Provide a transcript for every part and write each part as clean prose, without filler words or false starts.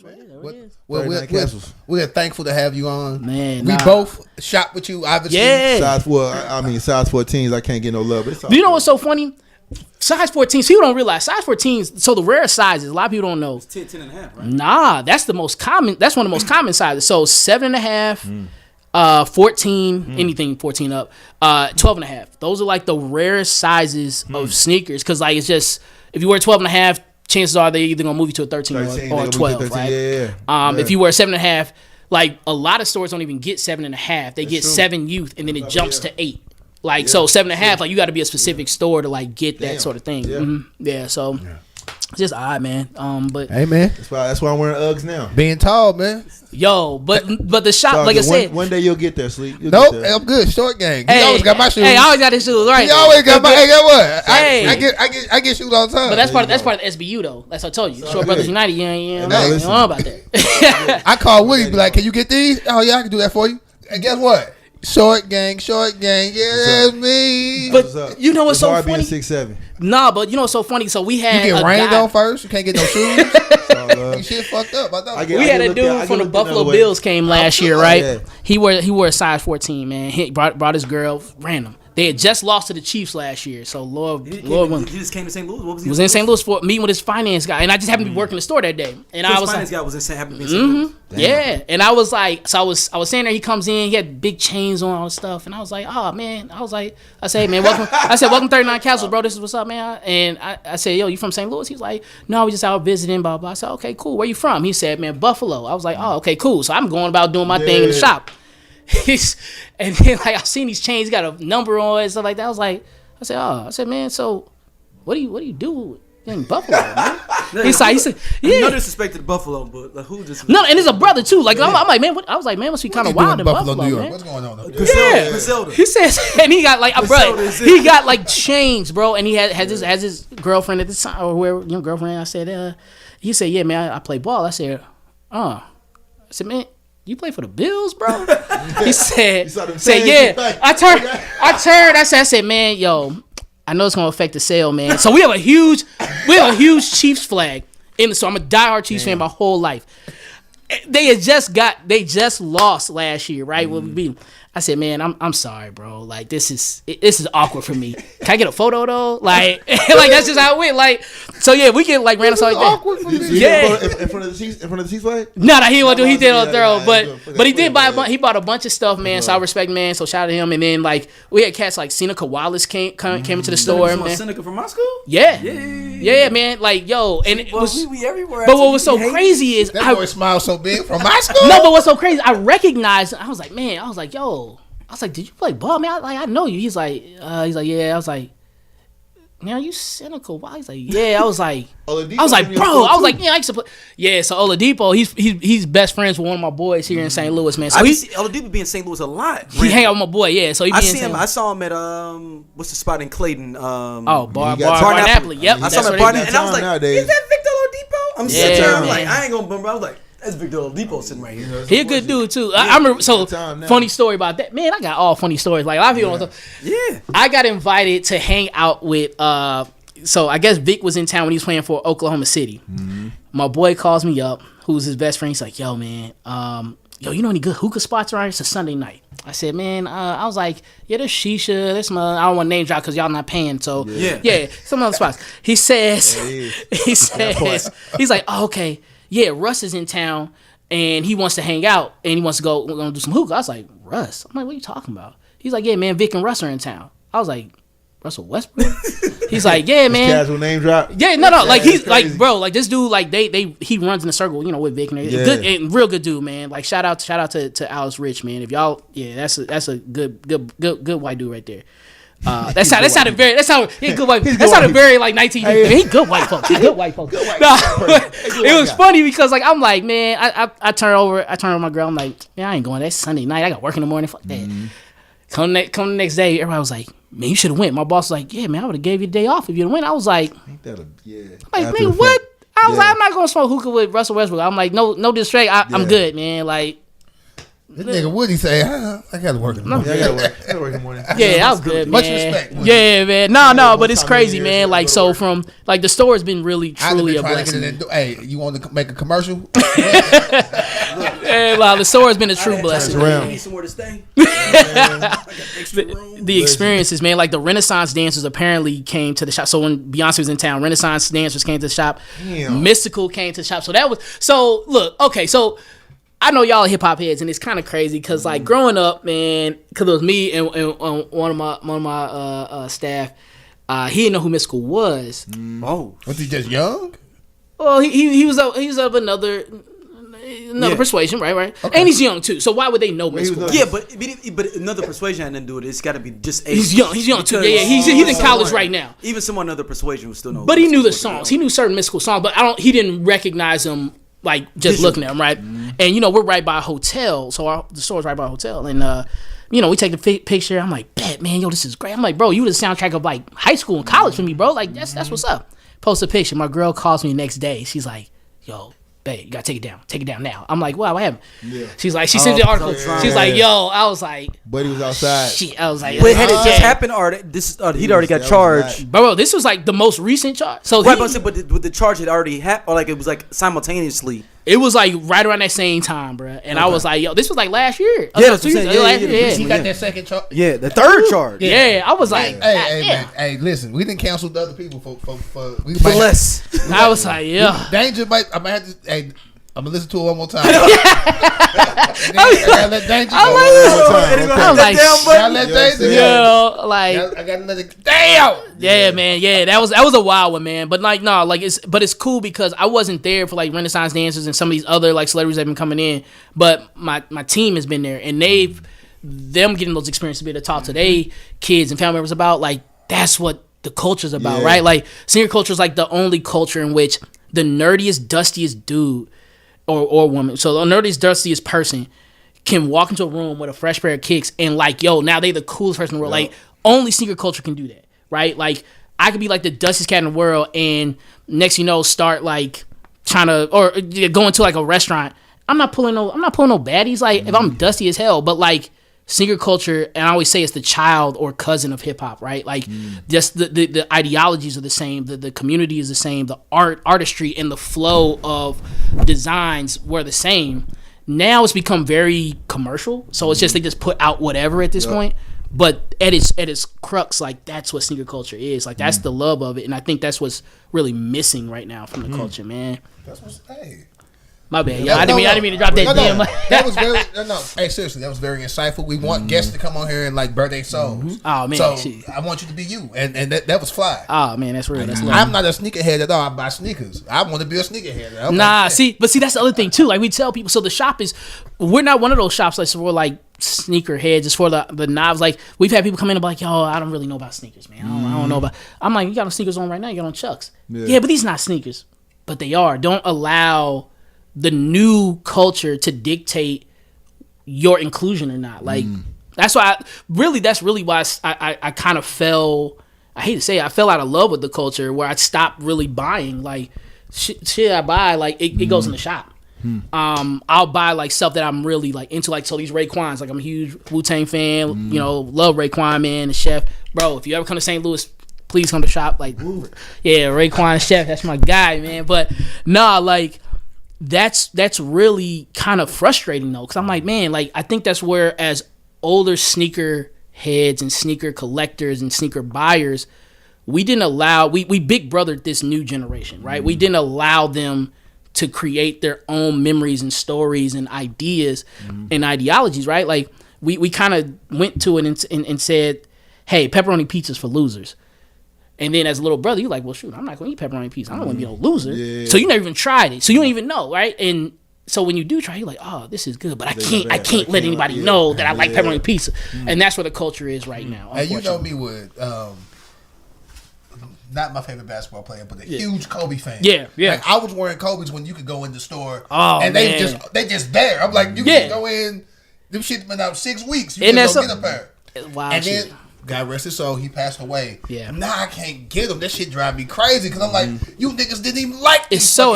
man. We're thankful to have you on. Man, we both shop with you, obviously. Yeah. Size 14s, I can't get no love. But you know what's so funny? Size 14s, people don't realize size 14s. So the rare sizes, a lot of people don't know. It's 10 and a half, right? Nah, that's the most common. That's one of the most common sizes. So 7.5, 14, anything 14 up, 12.5. Those are like the rarest sizes of sneakers. Because like it's just if you wear 12.5, chances are they're either gonna move you to a 13 or a 12, right? If you wear 7.5, like a lot of stores don't even get 7.5. They get 7 youth, and then it jumps to 8. Like so 7.5, like you got to be a specific store to like get that sort of thing. So it's just odd, man. But hey, man, that's why I'm wearing Uggs now. Being tall, man. Yo, but the shop, like I said, one day you'll get there, Sleep. Nope, I'm good. Short gang. He always got my shoes. Hey, I always got his shoes, right? He always got my. Hey, get what? Hey. I get shoes all the time. But that's part of the SBU though. That's what I told you. Short Brothers United. You don't know about that. I call Woody, be like, "Can you get these?" Oh yeah, I can do that for you. And guess what? Short gang, yeah, it's me. But you know what's so funny? 6'7". Nah, but you know what's so funny? So we had you get rained on first. You can't get no shoes. Shit fucked up. We had a dude from the Buffalo Bills came last year, right? Yeah. He wore a size 14, man. He brought his girl random. They had just lost to the Chiefs last year, so Lord, he just came to St. Louis. What was he? Was in St. Louis for meeting with his finance guy, and I just happened to be working the store that day. And I was finance guy was in St. Louis. Yeah, and I was like, so I was saying there. He comes in, he had big chains on, all this stuff, and I was like, oh man, I said, hey man, welcome. I said, welcome 39 Castles, bro. This is what's up, man. And I said, yo, you from St. Louis? He was like, no, we just out visiting, blah blah. I said, okay, cool. Where you from? He said, man, Buffalo. I was like, oh, okay, cool. So I'm going about doing my thing in the shop. And then like I've seen these chains, got a number on it and stuff like that. I said, man, so what do you do in Buffalo, man? He said, yeah. No disrespect to the Buffalo, but like, who just no, and it's a brother too. Like I'm like, man, I was like, man, must be kind of wild in Buffalo, New York. man. What's going on? Griselda. He says, and he got like, bro, he got like chains, bro, and he has his girlfriend at the time or whoever, girlfriend. I said, he said, yeah, man, I play ball. I said, I said, man, you play for the Bills, bro? He said, yeah. I turned. I said, man, yo, I know it's gonna affect the sale, man. So we have a huge Chiefs flag. So I'm a diehard Chiefs fan my whole life. They just lost last year, right? When we beat them. I said, man, I'm sorry, bro. Like this is awkward for me. Can I get a photo though? Like that's just how it went. Like, so yeah, we get like random stuff like that. Awkward for me. Yeah. In front of the Chiefs flag? No, he didn't want to do. He did on thorough, but he did buy. He bought a bunch of stuff, man. So I respect, man. So shout out to him. And then like we had cats like Seneca Wallace came into the store, man. Seneca from my school? Yeah, man. Like yo, and it was we everywhere. But what was so crazy is that boy smiled so big from my school. No, but what's so crazy? I recognized. I was like, yo. I was like, did you play ball, man? I know you. He's like, yeah. I was like, man, are you cynical? Why? He's like, yeah. I was like, bro. I was like, yeah, I used to play. Yeah, so Oladipo, he's best friends with one of my boys here in St. Louis, man. So Oladipo be in St. Louis a lot. He hang out with my boy, yeah. So I saw him at what's the spot in Clayton? Bar Napoli. Yep. I saw him at Bar Napoli, and I was like, is that Victor Oladipo? I'm sitting there, I'm like, I ain't gonna bump. I was like, that's Victor Oladipo sitting right here. He a good dude too. Yeah, I remember. So funny story about that. Man, I got all funny stories. Like a lot of people don't talk. Yeah. I got invited to hang out with. So I guess Vic was in town when he was playing for Oklahoma City. Mm-hmm. My boy calls me up, who's his best friend. He's like, "Yo, man, you know any good hookah spots around here? It's a Sunday night." I said, "Man, I was like, yeah, there's Shisha. There's some. I don't want to name drop because y'all not paying. So yeah, some other spots." He says, he's like, "Oh, okay." Yeah, Russ is in town, and he wants to hang out, and he wants to go. We're gonna do some hookah. I was like, Russ. I'm like, what are you talking about? He's like, yeah, man, Vic and Russ are in town. I was like, Russell Westbrook. He's like, yeah, man. Casual name drop. Yeah, no, like he's like, bro, like this dude, like he runs in a circle, with Vic and good and real good dude, man. Like shout out to Alice Rich, man. If y'all, that's a good white dude right there. That sounded very good white. That sounded very like 19. He good white folks. He good white folks. It was funny because like I'm like, man, I turn over my girl. I'm like, man, I ain't going. That's Sunday night. I got work in the morning. Fuck that. Mm-hmm. Come the next day, everybody was like, man, you should have went. My boss was like, yeah, man, I would have gave you the day off if you'd have went. I was like, man, what? I was like, I'm not gonna smoke hookah with Russell Westbrook. I'm like, no disrespect. I'm good, man. Like, This nigga Woody say, I gotta work in the morning. Yeah, I gotta work in the morning. Yeah, I was good, man. Much respect. Woody. Yeah, man. No, but it's time crazy, of year man. to Like, go to so work. from, like, the store has been really, truly a blessing. Hey, you want to make a commercial? Yeah, well, the store has been a true blessing. around. You need somewhere to stay. The experiences, man. Like, the Renaissance dancers apparently came to the shop. So when Beyonce was in town, Renaissance dancers came to the shop. Damn. Mystical came to the shop. So that was, so look, okay, so I know y'all are hip hop heads, and it's kind of crazy because like growing up, man, because it was me and one of my staff, he didn't know who Mystical was. Oh, Was he just young? Well, he was of another persuasion, right? Okay. And he's young too. So why would they know Mystical? yeah, but another persuasion had nothing to do with it. It's got to be just age. He's young too. Yeah. He's in college right now. Even someone another persuasion would still know. But he knew the songs. He knew certain Mystical songs, but he didn't recognize them like just looking at them, right? And we're right by a hotel, so the store's right by a hotel, and we take the picture. I'm like, bet, man, this is great. I'm like, bro, you the soundtrack of like high school and college for me, bro. Like that's what's up. Post a picture. My girl calls me the next day. She's like, yo, babe, you gotta take it down now. I'm like, wow, what happened? Yeah. She's like, she sent the article. She's like, yo, I was like, Buddy was outside. shit. I was like, But had it just happened, or he'd already got charged. bro, this was like the most recent charge. So Right, but the charge had already happened, or like it was like simultaneously. it was like right around that same time, bro. And I was like, yo, this was like last year. Yeah, that's what I'm saying. He got that second charge. Yeah, the third charge. Yeah, I was like, Hey, yeah. man. Hey, listen, we didn't cancel the other people for For less. I was like, yeah. Danger might. I might have to. Hey, I'm gonna listen to it one more time. I gotta let Danger go. I was like, Gotta let Danger go. yo, like, I got another. Damn. yeah, man, yeah, that was a wild one, man. But like, no, like it's cool because I wasn't there for like Renaissance dancers and some of these other like celebrities that have been coming in, but my team has been there, and them getting those experiences to be able to talk to their kids and family members about, like, that's what the culture's about, right? Like, senior culture is like the only culture in which the nerdiest, dustiest dude or woman, so the nerdiest, dustiest person can walk into a room with a fresh pair of kicks and like, yo, now they the coolest person in the world. Like, only sneaker culture can do that, right? Like, I could be like the dustiest cat in the world, and next start like trying to or go into like a restaurant. I'm not pulling no baddies. Like, if I'm dusty as hell, but like sneaker culture, and I always say it's the child or cousin of hip hop, right? Like, just the ideologies are the same, the community is the same, the artistry and the flow of designs were the same. Now it's become very commercial, so it's just they just put out whatever at this point. But at its crux, like, that's what sneaker culture is. Like, that's the love of it, and I think that's what's really missing right now from the culture, man. That's what's. Hey. My bad, I didn't mean to drop that damn. That was very Hey, seriously, that was very insightful. We want guests to come on here and like birthday songs. Oh man, so I want you to be you, and that was fly. Oh man, that's real. That's love. I'm not a sneakerhead at all. I buy sneakers. I want to be a sneakerhead. I'm Nah, see, that's the other thing too. Like, we tell people, so the shop is, we're not one of those shops like for like sneaker heads. It's for the knobs. Like, we've had people come in and be like, yo, I don't really know about sneakers, man. I don't know about. I'm like, you got no sneakers on right now. You got on Chucks. Yeah, but these not sneakers, but they are. Don't allow the new culture to dictate your inclusion or not. Like, that's why that's really why I kind of fell, I hate to say it, I fell out of love with the culture, where I stopped really buying like shit I buy, like it goes in the shop. I'll buy like stuff that I'm really like into, like, so these Raekwons, like, I'm a huge Wu-Tang fan, love Raekwon, man, the chef. Bro, if you ever come to St. Louis, please come to shop. Like, yeah, Raekwon chef, that's my guy, man. But nah, like, that's really kind of frustrating though, because I'm like, man, like, I think that's where, as older sneaker heads and sneaker collectors and sneaker buyers, we didn't allow, we big brothered this new generation, right? We didn't allow them to create their own memories and stories and ideas and ideologies, right? Like, we kind of went to it and said, hey, pepperoni pizza's for losers. And then as a little brother, you're like, well, shoot, I'm not going to eat pepperoni pizza. I don't want to be no loser. Yeah. So you never even tried it. So you don't even know, right? And so when you do try, you're like, oh, this is good. But I can't let anybody know that I like pepperoni pizza. And that's where the culture is right now. And you know me with, not my favorite basketball player, but a huge Kobe fan. Yeah. Like, I was wearing Kobe's when you could go in the store. Oh, and man. they just there. I'm like, you can go in. Them shit's been out 6 weeks. You can go get a pair. Wow. And then, God rest his soul, he passed away. Yeah. Now I can't get him. That shit drive me crazy because I'm like, you niggas didn't even like. It's so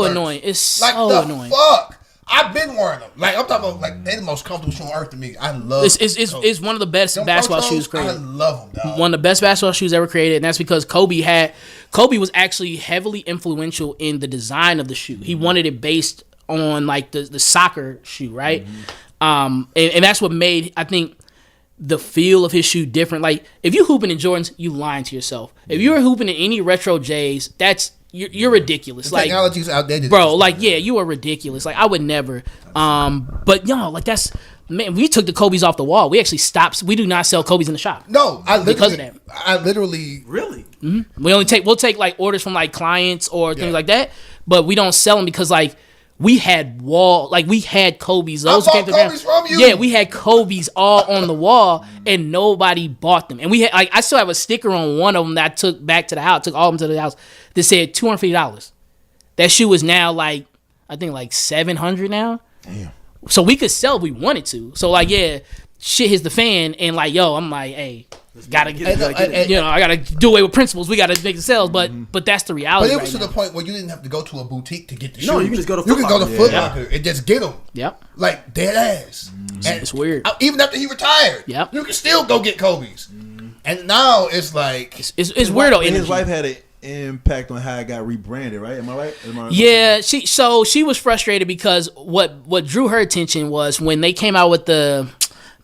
annoying. It's like so the annoying. Fuck. I've been wearing them. Like I'm talking about, like they're the most comfortable shoe on earth to me. I love. It's one of the best basketball shoes created. I love them, dog. One of the best basketball shoes ever created, and that's because Kobe was actually heavily influential in the design of the shoe. He wanted it based on like the soccer shoe, right? And that's what made, I think, the feel of his shoe different. Like if you hooping in Jordans, you lying to yourself. If you were hooping in any retro J's, you're ridiculous. Like technology's outdated, bro. Like you are ridiculous. Like I would never. But like that's. Man, we took the Kobe's off the wall. We actually stopped. We do not sell Kobe's in the shop. No, because of that. I literally really. Mm-hmm. We'll take like orders from like clients or things like that, but we don't sell them because like we had Kobe's. Those I bought Kobe's from you. Yeah, we had Kobe's all on the wall, and nobody bought them. And we had I still have a sticker on one of them that I took back to the house. Took all of them to the house that said $250. That shoe is now like I think like $700 now. Damn. So we could sell if we wanted to. So like, yeah, shit hits the fan, and like, yo, I'm like, hey, gotta get it. I gotta do away with principles. We gotta make the sales, but that's the reality. But it was to the point where you didn't have to go to a boutique to get the shoes. No, you can just go to Foot Locker and just get them. Yep. Like dead ass. And it's weird. Even after he retired, yep, you can still go get Kobe's. And now it's like it's weirdo. And his wife had an impact on how it got rebranded, right? Am I right? Yeah, she was frustrated because what drew her attention was when they came out with the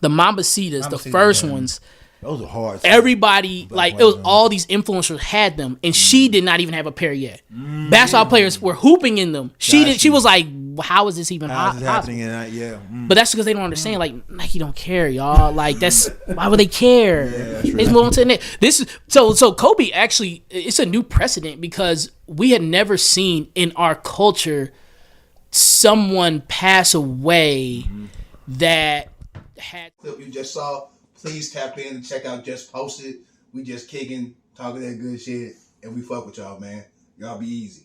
Mambacitas, the first ones. Those are hard. Everybody, like, it was all these influencers had them, and she did not even have a pair yet. Basketball players were hooping in them. She was like, how is this even happening? But that's because they don't understand. Like, Nike don't care, y'all. Like, that's why would they care? They move on to the next. This is so Kobe actually, it's a new precedent because we had never seen in our culture someone pass away that had. You just saw. Please tap in and check out Just Posted. We just kicking, talking that good shit, and we fuck with y'all, man. Y'all be easy.